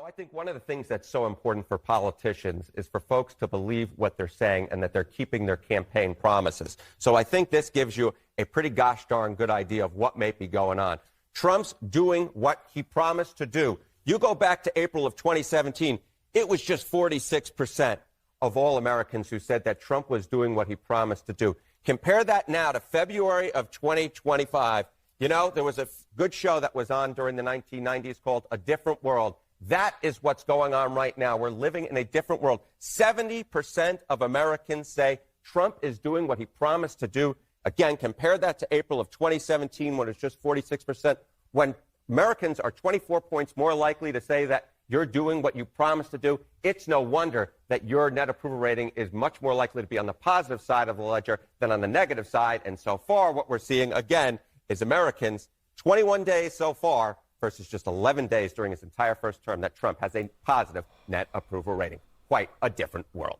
I think one of the things that's so important for politicians is for folks to believe what they're saying and that they're keeping their campaign promises. So I think this gives you a pretty gosh darn good idea of what may be going on. Trump's doing what he promised to do. You go back to April of 2017, it was just 46% of all Americans who said that Trump was doing what he promised to do. Compare that now to February of 2025. There was a good show that was on during the 1990s called A Different World. That is what's going on right now. We're living in a different world. 70% of Americans say Trump is doing what he promised to do. Again, compare that to April of 2017 when it's just 46%. When Americans are 24 points more likely to say that you're doing what you promised to do, it's no wonder that your net approval rating is much more likely to be on the positive side of the ledger than on the negative side. And so far, what we're seeing, again, is Americans, 21 days so far, versus just 11 days during his entire first term, that Trump has a positive net approval rating. Quite a different world.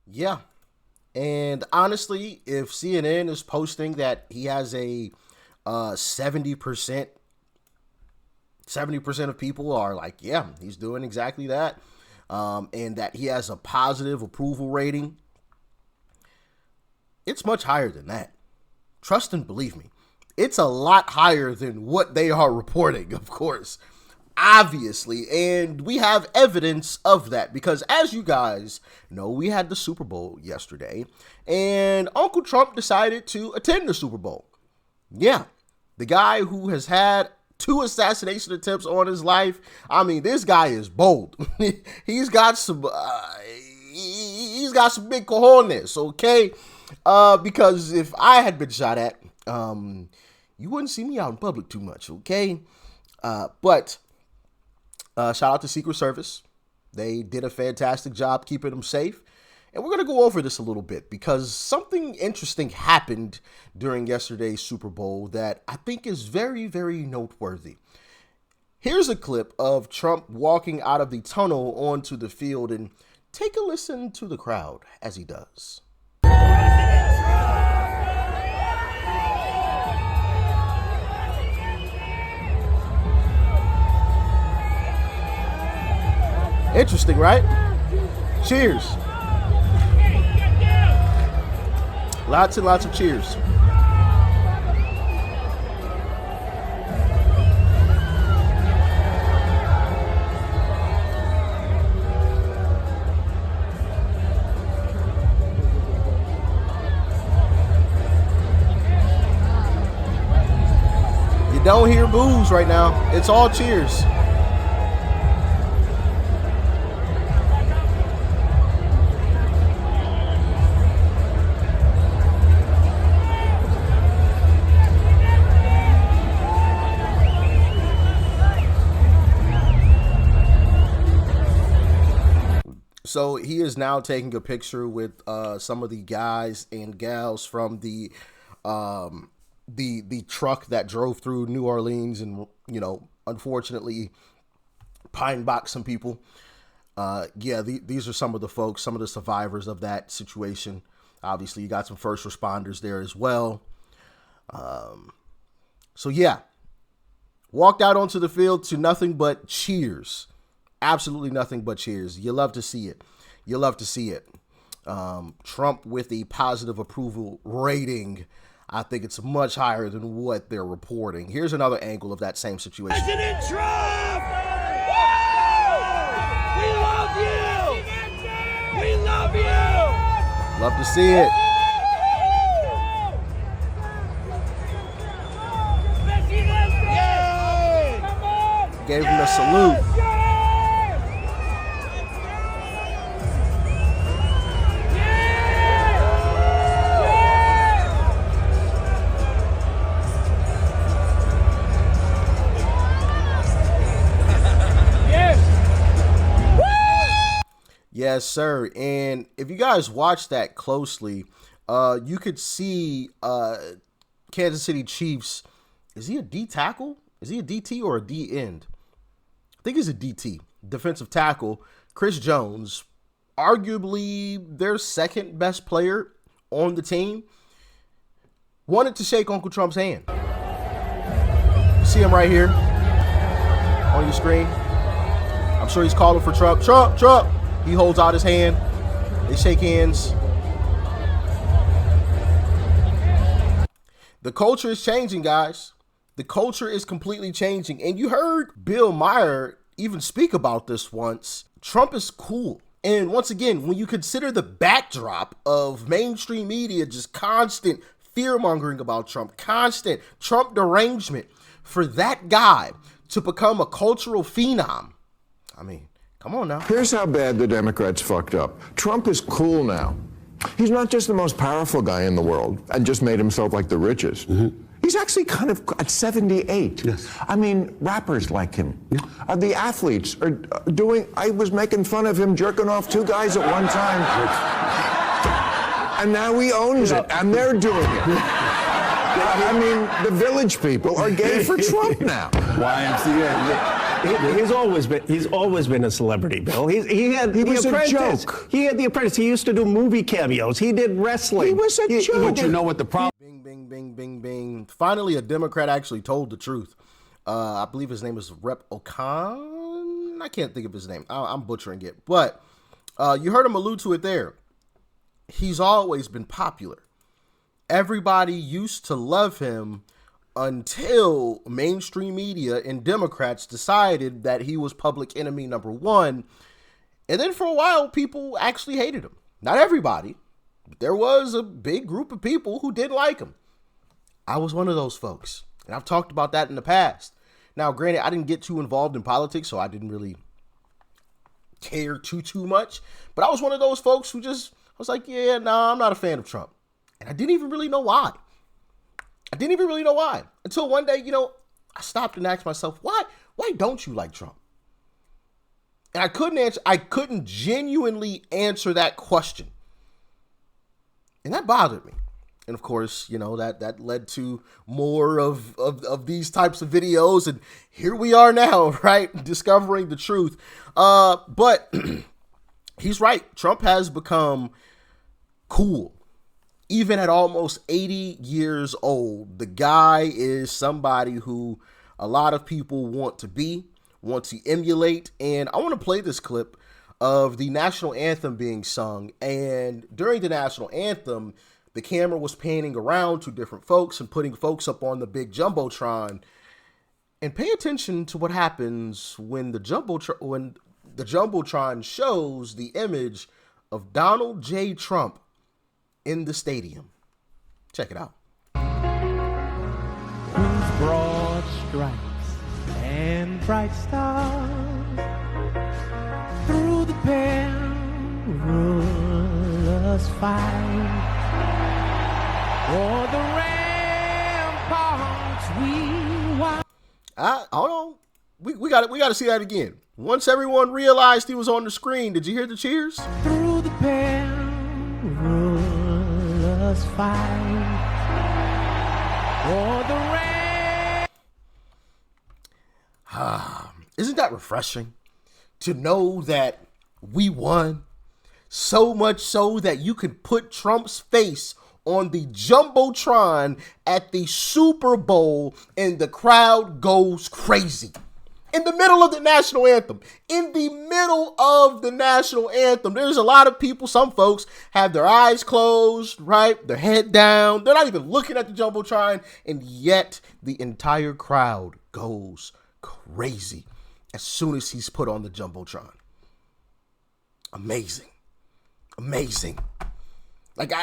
Yeah. And honestly, if CNN is posting that he has a 70% of people are like, yeah, he's doing exactly that, and that he has a positive approval rating, it's much higher than that. Trust and believe me. It's a lot higher than what they are reporting, of course, obviously. And we have evidence of that because, as you guys know, we had the Super Bowl yesterday and Uncle Trump decided to attend the Super Bowl. Yeah, the guy who has had 2 assassination attempts on his life. I mean, this guy is bold. He's got some big cojones, okay? Because if I had been shot at, you wouldn't see me out in public too much, okay? But shout out to Secret Service. They did a fantastic job keeping him safe. And we're going to go over this a little bit because something interesting happened during yesterday's Super Bowl that I think is very, very noteworthy. Here's a clip of Trump walking out of the tunnel onto the field, and take a listen to the crowd as he does. Interesting, right? Cheers. Lots and lots of cheers. You don't hear boos right now. It's all cheers. So he is now taking a picture with some of the guys and gals from the truck that drove through New Orleans and, unfortunately pine boxed some people. These are some of the folks, some of the survivors of that situation. Obviously, you got some first responders there as well. Walked out onto the field to nothing but cheers. Absolutely nothing but cheers. You love to see it. You love to see it. Trump with a positive approval rating. I think it's much higher than what they're reporting. Here's another angle of that same situation. President Trump! We love you! We love you! Love to see it. Gave him a salute. Yes, sir. And if you guys watch that closely, you could see Kansas City Chiefs. Is he a D tackle? Is he a DT or a D end? I think he's a DT, defensive tackle. Chris Jones, arguably their second best player on the team, wanted to shake Uncle Trump's hand. You see him right here on your screen. I'm sure he's calling for Trump. Trump, Trump. He holds out his hand. They shake hands. The culture is changing, guys. The culture is completely changing. And you heard Bill Maher even speak about this once. Trump is cool. And once again, when you consider the backdrop of mainstream media, just constant fear-mongering about Trump, constant Trump derangement, for that guy to become a cultural phenom, I mean, come on now. Here's how bad the Democrats fucked up. Trump is cool now. He's not just the most powerful guy in the world and just made himself like the richest. He's actually kind of at 78. Yes. I mean, rappers like him. Yeah. The athletes are doing, I was making fun of him jerking off 2 guys at one time. And now he owns it, and they're doing it. I mean, the village people are gay for Trump now. YMCA. He's always been a celebrity, Bill. He was a joke. He had The Apprentice. He used to do movie cameos. He did wrestling. He was a joke. But you know what the problem? Bing, bing, bing, bing, bing. Finally, a Democrat actually told the truth. I believe his name is Rep. Ocon. I can't think of his name. I'm butchering it. But you heard him allude to it there. He's always been popular. Everybody used to love him until mainstream media and Democrats decided that he was public enemy number one. And then for a while, people actually hated him. Not everybody, but there was a big group of people who didn't like him. I was one of those folks. And I've talked about that in the past. Now, granted, I didn't get too involved in politics, so I didn't really care too much. But I was one of those folks who just was like, yeah, I'm not a fan of Trump. And I didn't even really know why. Until one day, I stopped and asked myself, why don't you like Trump? And I couldn't genuinely answer that question. And that bothered me. And of course, that led to more of these types of videos. And here we are now, right? Discovering the truth. But he's right. Trump has become cool. Even at almost 80 years old, the guy is somebody who a lot of people want to emulate. And I want to play this clip of the national anthem being sung. And during the national anthem, the camera was panning around to different folks and putting folks up on the big Jumbotron. And pay attention to what happens when the Jumbotron shows the image of Donald J. Trump in the stadium. Check it out. Whose broad stripes and bright stars through the perilous fight, o'er the ramparts we watch. Hold on. We got to see that again. Once everyone realized he was on the screen, did you hear the cheers? Through the perilous fight, o'er the Isn't that refreshing to know that we won? So much so that you could put Trump's face on the Jumbotron at the Super Bowl and the crowd goes crazy. In the middle of the national anthem. There's a lot of people, some folks have their eyes closed, right? Their head down. They're not even looking at the Jumbotron. And yet the entire crowd goes crazy as soon as he's put on the Jumbotron. Amazing. Like,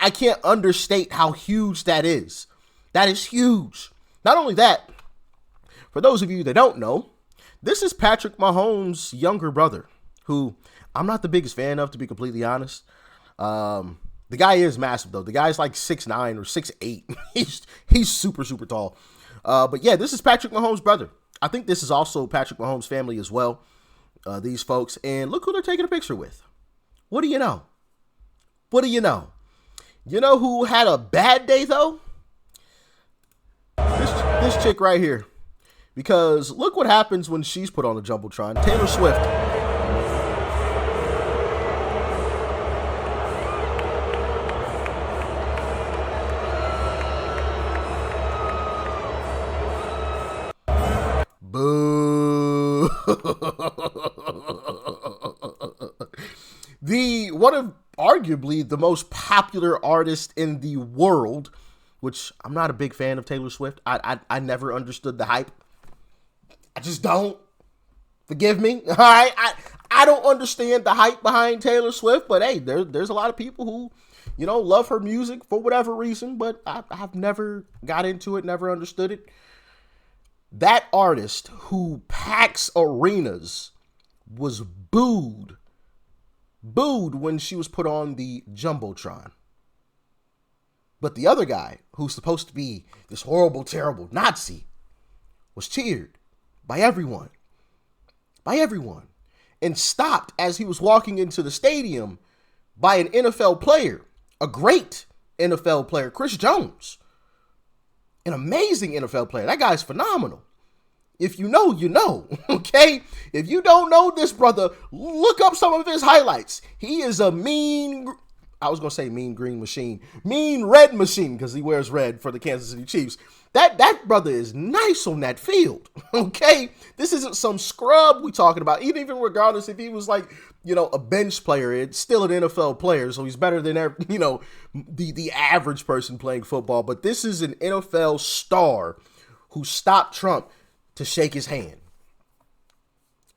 I can't understate how huge that is. That is huge. Not only that, for those of you that don't know, this is Patrick Mahomes' younger brother, who I'm not the biggest fan of, to be completely honest. The guy is massive, though. The guy's like 6'9" or 6'8". He's super tall. But yeah, this is Patrick Mahomes' brother. I think this is also Patrick Mahomes' family as well, these folks. And look who they're taking a picture with. What do you know? You know who had a bad day, though? This chick right here. Because look what happens when she's put on the Jumbotron. Taylor Swift. Boo. one of arguably the most popular artists in the world, which I'm not a big fan of Taylor Swift. I never understood the hype. I just don't. Forgive me. All right. I don't understand the hype behind Taylor Swift, but hey, there's a lot of people who, love her music for whatever reason, but I've never got into it, never understood it. That artist who packs arenas was booed when she was put on the Jumbotron. But the other guy, who's supposed to be this horrible, terrible Nazi, was cheered by everyone. And stopped as he was walking into the stadium by an NFL player, a great NFL player, Chris Jones. An amazing NFL player. That guy's phenomenal. If you know, you know, okay? If you don't know this brother, look up some of his highlights. He is a mean green machine. Mean red machine, because he wears red for the Kansas City Chiefs. That brother is nice on that field, okay? This isn't some scrub we talking about. Even regardless if he was like, a bench player, it's still an NFL player, so he's better than, the average person playing football. But this is an NFL star who stopped Trump to shake his hand.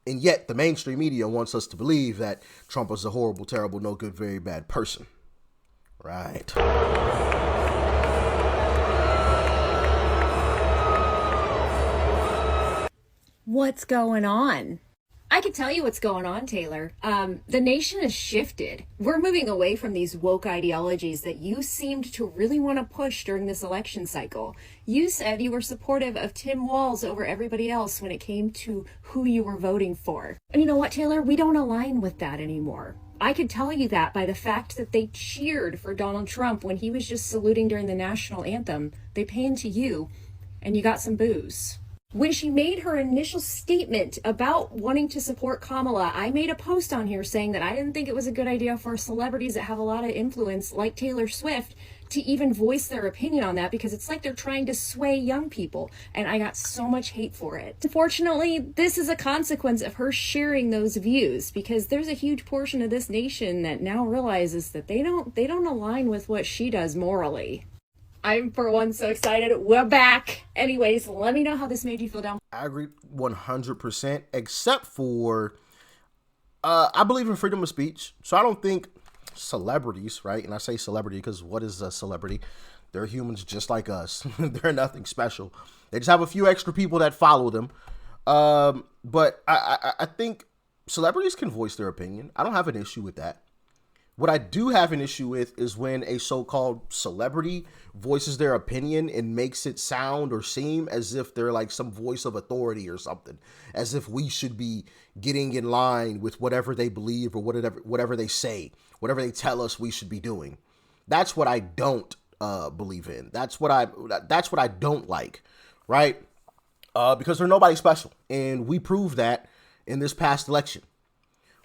And yet the mainstream media wants us to believe that Trump was a horrible, terrible, no good, very bad person. Right. What's going on? I can tell you what's going on, Taylor. The nation has shifted. We're moving away from these woke ideologies that you seemed to really want to push during this election cycle. You said you were supportive of Tim Walz over everybody else when it came to who you were voting for. And you know what, Taylor? We don't align with that anymore. I could tell you that by the fact that they cheered for Donald Trump when he was just saluting during the national anthem. They panned to you, and you got some boos. When she made her initial statement about wanting to support Kamala, I made a post on here saying that I didn't think it was a good idea for celebrities that have a lot of influence, like Taylor Swift, to even voice their opinion on that, because it's like they're trying to sway young people, and I got so much hate for it. Unfortunately, this is a consequence of her sharing those views, because there's a huge portion of this nation that now realizes that they don't align with what she does morally. I'm, for one, so excited. We're back. Anyways, let me know how this made you feel down. I agree 100%, except for, I believe in freedom of speech. So I don't think celebrities, right? And I say celebrity because what is a celebrity? They're humans just like us. They're nothing special. They just have a few extra people that follow them. But I think celebrities can voice their opinion. I don't have an issue with that. What I do have an issue with is when a so-called celebrity voices their opinion and makes it sound or seem as if they're like some voice of authority or something, as if we should be getting in line with whatever they believe or whatever they say, whatever they tell us we should be doing. That's what I don't believe in. That's what I don't like, right? Because they're nobody special, and we proved that in this past election.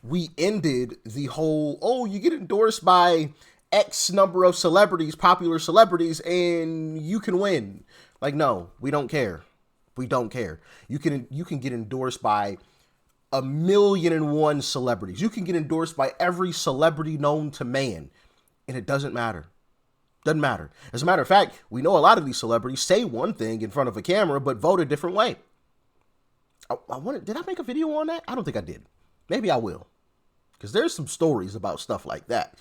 We ended the whole, you get endorsed by X number of celebrities, popular celebrities, and you can win. Like, no, we don't care. We don't care. You can get endorsed by 1,000,001 celebrities. You can get endorsed by every celebrity known to man, and it doesn't matter. Doesn't matter. As a matter of fact, we know a lot of these celebrities say one thing in front of a camera, but vote a different way. Did I make a video on that? I don't think I did. Maybe I will, because there's some stories about stuff like that.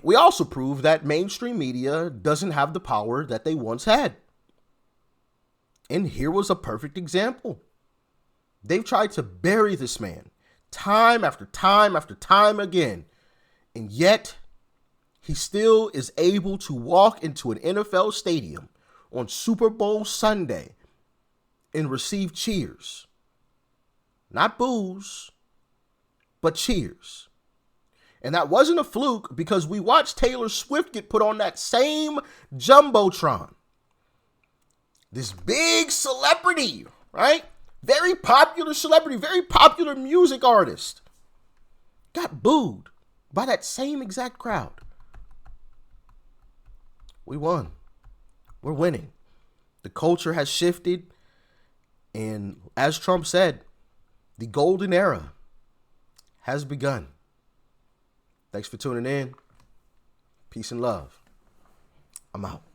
We also proved that mainstream media doesn't have the power that they once had. And here was a perfect example. They've tried to bury this man time after time after time again. And yet, he still is able to walk into an NFL stadium on Super Bowl Sunday and receive cheers. Not boos, but cheers. And that wasn't a fluke, because we watched Taylor Swift get put on that same Jumbotron. This big celebrity, right? Very popular celebrity, very popular music artist, got booed by that same exact crowd. We won. We're winning. The culture has shifted. And as Trump said, the golden era has begun. Thanks for tuning in. Peace and love. I'm out.